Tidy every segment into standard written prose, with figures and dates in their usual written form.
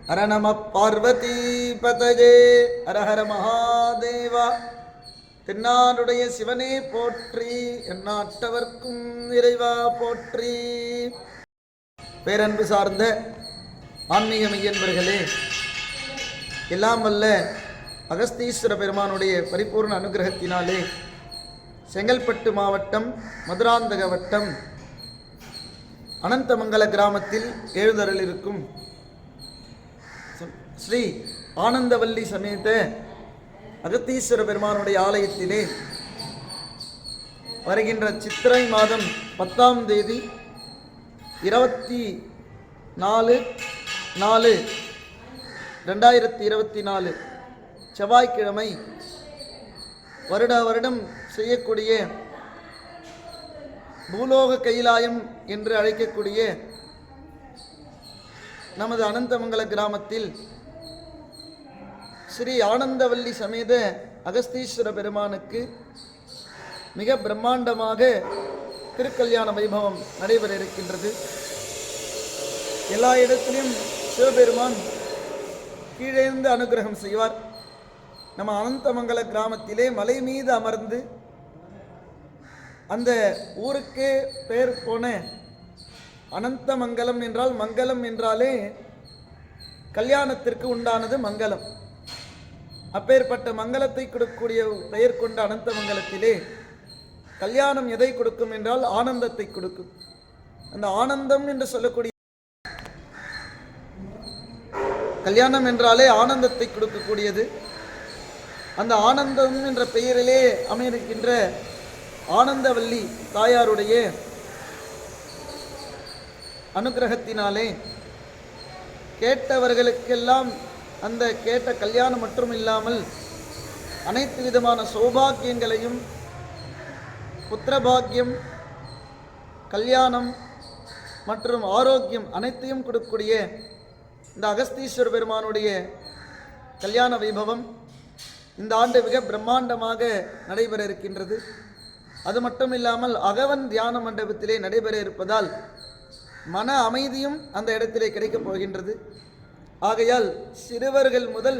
ஹர நம பார்வதி பதஜே ஹர ஹர மகாதேவா. தென்னாடுடைய சிவனே போற்றி, எந்நாட்டவர்க்கும் இறைவா போற்றி. பேரன்பு சார்ந்த ஆன்மீக மெய்யன்பர்களே, எல்லாம் வல்ல அகஸ்தீஸ்வர பெருமானுடைய பரிபூர்ண அனுகிரகத்தினாலே செங்கல்பட்டு மாவட்டம் மதுராந்தக வட்டம் அனந்தமங்கல கிராமத்தில் எழுந்தருளிருக்கும் ஸ்ரீ ஆனந்தவல்லி சமேத அகத்தீஸ்வர பெருமானுடைய ஆலயத்திலே வருகின்ற சித்திரை மாதம் 10ஆம் தேதி 24/4/2024 செவ்வாய்க்கிழமை வருடம் செய்யக்கூடிய பூலோக கைலாயம் என்று அழைக்கக்கூடிய நமது அனந்தமங்கல கிராமத்தில் ஸ்ரீ ஆனந்தவல்லி சமேத அகஸ்தீஸ்வர பெருமானுக்கு மிக பிரம்மாண்டமாக திருக்கல்யாண வைபவம் நடைபெற இருக்கின்றது. எல்லா இடத்திலும் சிவபெருமான் கீழேந்து அனுகிரகம் செய்வார். நம்ம அனந்தமங்கல கிராமத்திலே மலை மீது அமர்ந்து அந்த ஊருக்கே பெயர் போன அனந்தமங்கலம் என்றால், மங்கலம் என்றாலே கல்யாணத்திற்கு உண்டானது மங்கலம். அப்பேற்பட்ட மங்கலத்தை கொடுக்கக்கூடிய பெயர் கொண்ட அனந்தமங்கலத்திலே கல்யாணம் எதை கொடுக்கும் என்றால் ஆனந்தத்தை கொடுக்கும். அந்த ஆனந்தம் என்று சொல்லக்கூடிய கல்யாணம் என்றாலே ஆனந்தத்தை கொடுக்கக்கூடியது. அந்த ஆனந்தம் என்ற பெயரிலே அமையிருக்கின்ற ஆனந்தவல்லி தாயாருடைய அனுகிரகத்தினாலே கேட்டவர்களுக்கெல்லாம் அந்த கேட்ட கல்யாணம் மட்டும் இல்லாமல் அனைத்து விதமான சௌபாக்கியங்களையும், புத்திரபாக்கியம், கல்யாணம் மற்றும் ஆரோக்கியம் அனைத்தையும் கொடுக்கக்கூடிய இந்த அகஸ்தீஸ்வர பெருமானுடைய கல்யாண வைபவம் இந்த ஆண்டு மிக பிரம்மாண்டமாக நடைபெற இருக்கின்றது. அது மட்டும் இல்லாமல் அகவன் தியான மண்டபத்திலே நடைபெற இருப்பதால் மன அமைதியும் அந்த இடத்திலே கிடைக்கப் போகின்றது. ஆகையால் சிறுவர்கள் முதல்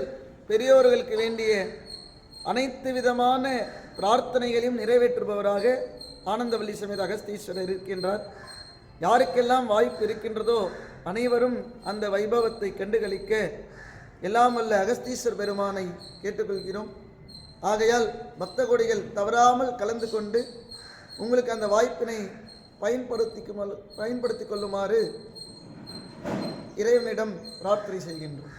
பெரியோர்களுக்கு வேண்டிய அனைத்து விதமான பிரார்த்தனைகளையும் நிறைவேற்றுபவராக ஆனந்தவல்லி சமேத அகஸ்தீஸ்வரர் இருக்கின்றார். யாருக்கெல்லாம் வாய்ப்பு இருக்கின்றதோ அனைவரும் அந்த வைபவத்தை கண்டுகளிக்க எல்லாம் வல்ல அகஸ்தீஸ்வர பெருமானை கேட்டுக்கொள்கிறோம். ஆகையால் பக்த கோடிகள் தவறாமல் கலந்து கொண்டு உங்களுக்கு அந்த வாய்ப்பினை பயன்படுத்திக் கொள்ளுமாறு இறைவனிடம் பிரார்த்தனை செய்கின்றோம்.